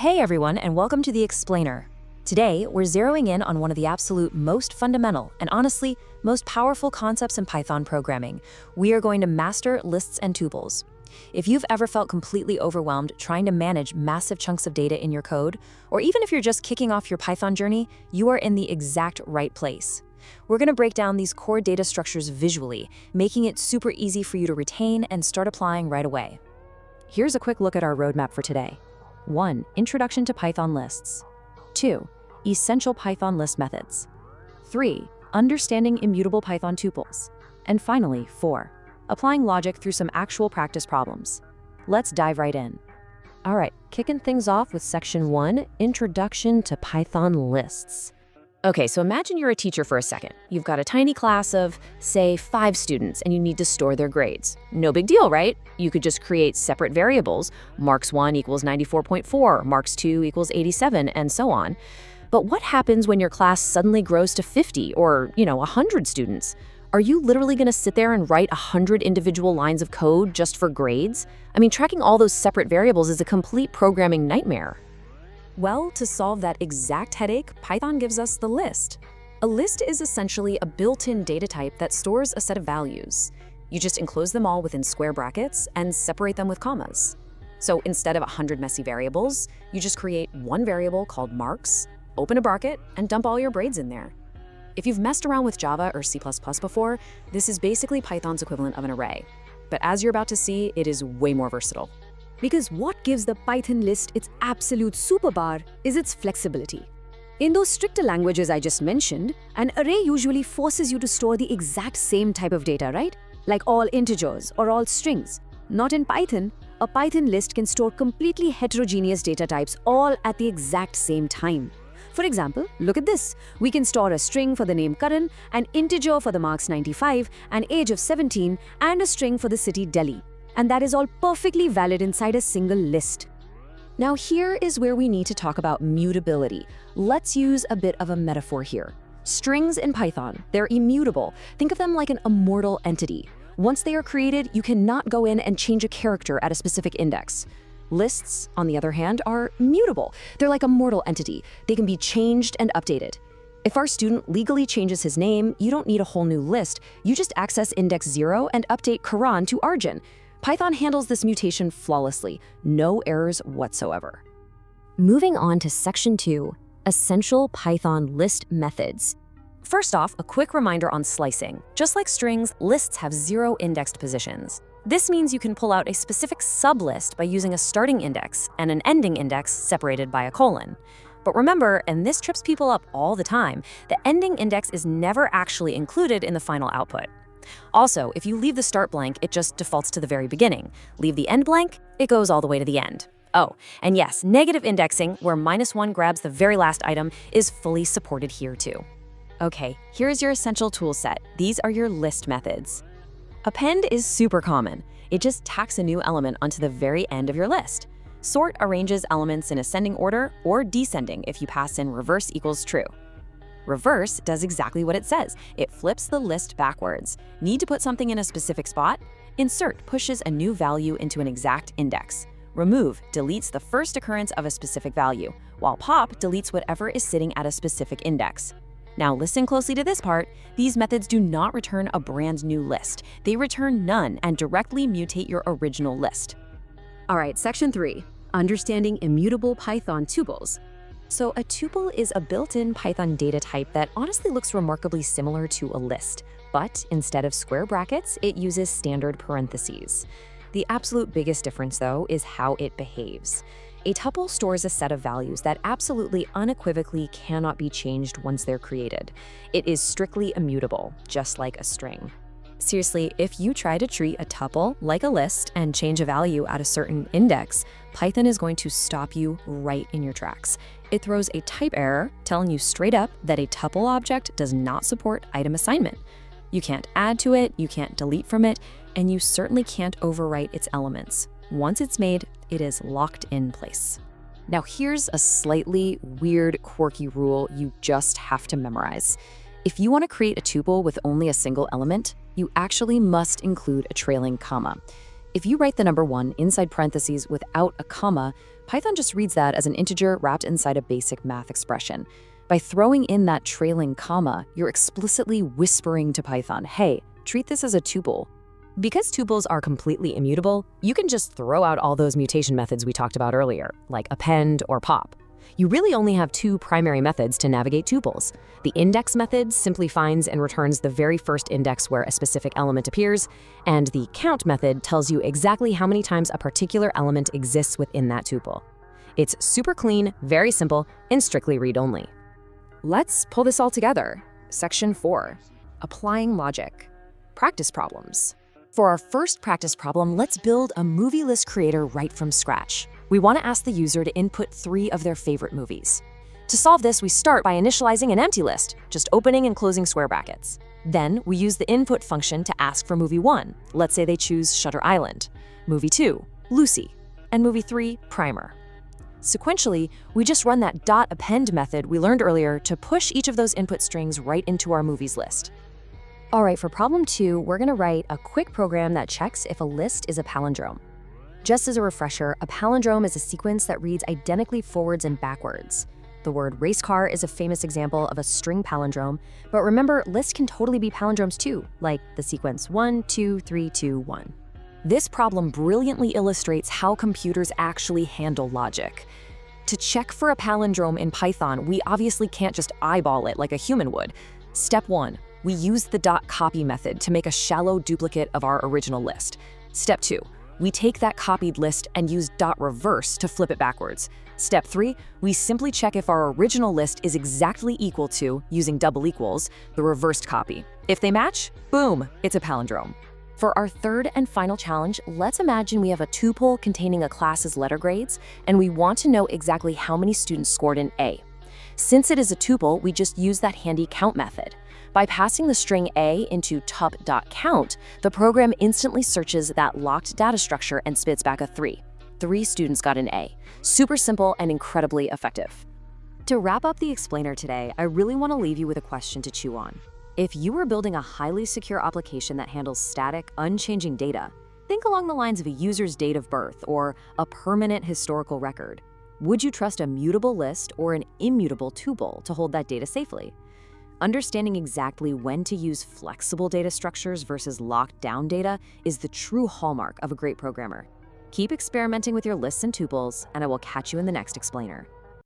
Hey everyone, and welcome to The Explainer. Today, we're zeroing in on one of the absolute most fundamental and honestly, most powerful concepts in Python programming. We are going to master lists and tuples. If you've ever felt completely overwhelmed trying to manage massive chunks of data in your code, or even if you're just kicking off your Python journey, you are in the exact right place. We're going to break down these core data structures visually, making it super easy for you to retain and start applying right away. Here's a quick look at our roadmap for today. 1. Introduction to Python lists. 2. Essential Python list methods. 3. Understanding immutable Python tuples. And finally, 4. Applying logic through some actual practice problems. Let's dive right in. All right, kicking things off with Section 1, Introduction to Python lists. Okay, so imagine you're a teacher for a second. You've got a tiny class of, say, 5 students, and you need to store their grades. No big deal, right? You could just create separate variables. Marks 1 equals 94.4, marks 2 equals 87, and so on. But what happens when your class suddenly grows to 50 or, 100 students? Are you literally going to sit there and write 100 individual lines of code just for grades? I mean, tracking all those separate variables is a complete programming nightmare. Well, to solve that exact headache, Python gives us the list. A list is essentially a built-in data type that stores a set of values. You just enclose them all within square brackets and separate them with commas. So instead of 100 messy variables, you just create one variable called marks, open a bracket, and dump all your grades in there. If you've messed around with Java or C++ before, this is basically Python's equivalent of an array. But as you're about to see, it is way more versatile. Because what gives the Python list its absolute superpower is its flexibility. In those stricter languages I just mentioned, an array usually forces you to store the exact same type of data, right? Like all integers or all strings. Not in Python. A Python list can store completely heterogeneous data types all at the exact same time. For example, look at this. We can store a string for the name Karan, an integer for the marks 95, an age of 17, and a string for the city Delhi. And that is all perfectly valid inside a single list. Now here is where we need to talk about mutability. Let's use a bit of a metaphor here. Strings in Python, they're immutable. Think of them like an immortal entity. Once they are created, you cannot go in and change a character at a specific index. Lists, on the other hand, are mutable. They're like a mortal entity. They can be changed and updated. If our student legally changes his name, you don't need a whole new list. You just access index 0 and update Karan to Arjun. Python handles this mutation flawlessly, no errors whatsoever. Moving on to Section 2, Essential Python List Methods. First off, a quick reminder on slicing. Just like strings, lists have 0 indexed positions. This means you can pull out a specific sublist by using a starting index and an ending index separated by a colon. But remember, and this trips people up all the time, the ending index is never actually included in the final output. Also, if you leave the start blank, it just defaults to the very beginning. Leave the end blank, it goes all the way to the end. Oh, and yes, negative indexing, where -1 grabs the very last item, is fully supported here too. Okay, here's your essential tool set. These are your list methods. Append is super common. It just tacks a new element onto the very end of your list. Sort arranges elements in ascending order or descending if you pass in reverse equals true. Reverse does exactly what it says. It flips the list backwards. Need to put something in a specific spot? Insert pushes a new value into an exact index. Remove deletes the first occurrence of a specific value, while pop deletes whatever is sitting at a specific index. Now listen closely to this part. These methods do not return a brand new list. They return none and directly mutate your original list. All right, Section 3, Understanding Immutable Python Tuples. So a tuple is a built-in Python data type that honestly looks remarkably similar to a list, but instead of square brackets, it uses standard parentheses. The absolute biggest difference, though, is how it behaves. A tuple stores a set of values that absolutely unequivocally cannot be changed once they're created. It is strictly immutable, just like a string. Seriously, if you try to treat a tuple like a list and change a value at a certain index, Python is going to stop you right in your tracks. It throws a type error telling you straight up that a tuple object does not support item assignment. You can't add to it, you can't delete from it, and you certainly can't overwrite its elements. Once it's made, it is locked in place. Now here's a slightly weird, quirky rule you just have to memorize. If you want to create a tuple with only a single element, you actually must include a trailing comma. If you write the number 1 inside parentheses without a comma, Python just reads that as an integer wrapped inside a basic math expression. By throwing in that trailing comma, you're explicitly whispering to Python, hey, treat this as a tuple. Because tuples are completely immutable, you can just throw out all those mutation methods we talked about earlier, like append or pop. You really only have two primary methods to navigate tuples. The index method simply finds and returns the very first index where a specific element appears, and the count method tells you exactly how many times a particular element exists within that tuple. It's super clean, very simple, and strictly read-only. Let's pull this all together. Section 4, applying logic. Practice problems. For our first practice problem, let's build a movie list creator right from scratch. We want to ask the user to input 3 of their favorite movies. To solve this, we start by initializing an empty list, just opening and closing square brackets. Then, we use the input function to ask for movie 1. Let's say they choose Shutter Island, movie 2, Lucy, and movie 3, Primer. Sequentially, we just run that .append method we learned earlier to push each of those input strings right into our movies list. All right, for problem 2, we're going to write a quick program that checks if a list is a palindrome. Just as a refresher, a palindrome is a sequence that reads identically forwards and backwards. The word race car is a famous example of a string palindrome, but remember, lists can totally be palindromes too, like the sequence 1, 2, 3, 2, 1. This problem brilliantly illustrates how computers actually handle logic. To check for a palindrome in Python, we obviously can't just eyeball it like a human would. Step 1. We use the .copy method to make a shallow duplicate of our original list. Step 2. We take that copied list and use .reverse to flip it backwards. Step 3. We simply check if our original list is exactly equal to, using double equals, the reversed copy. If they match, boom, it's a palindrome. For our third and final challenge, let's imagine we have a tuple containing a class's letter grades, and we want to know exactly how many students scored an A. Since it is a tuple, we just use that handy count method. By passing the string A into tup.count, the program instantly searches that locked data structure and spits back a 3. 3 students got an A. Super simple and incredibly effective. To wrap up the explainer today, I really want to leave you with a question to chew on. If you were building a highly secure application that handles static, unchanging data, think along the lines of a user's date of birth or a permanent historical record. Would you trust a mutable list or an immutable tuple to hold that data safely? Understanding exactly when to use flexible data structures versus locked down data is the true hallmark of a great programmer. Keep experimenting with your lists and tuples, and I will catch you in the next explainer.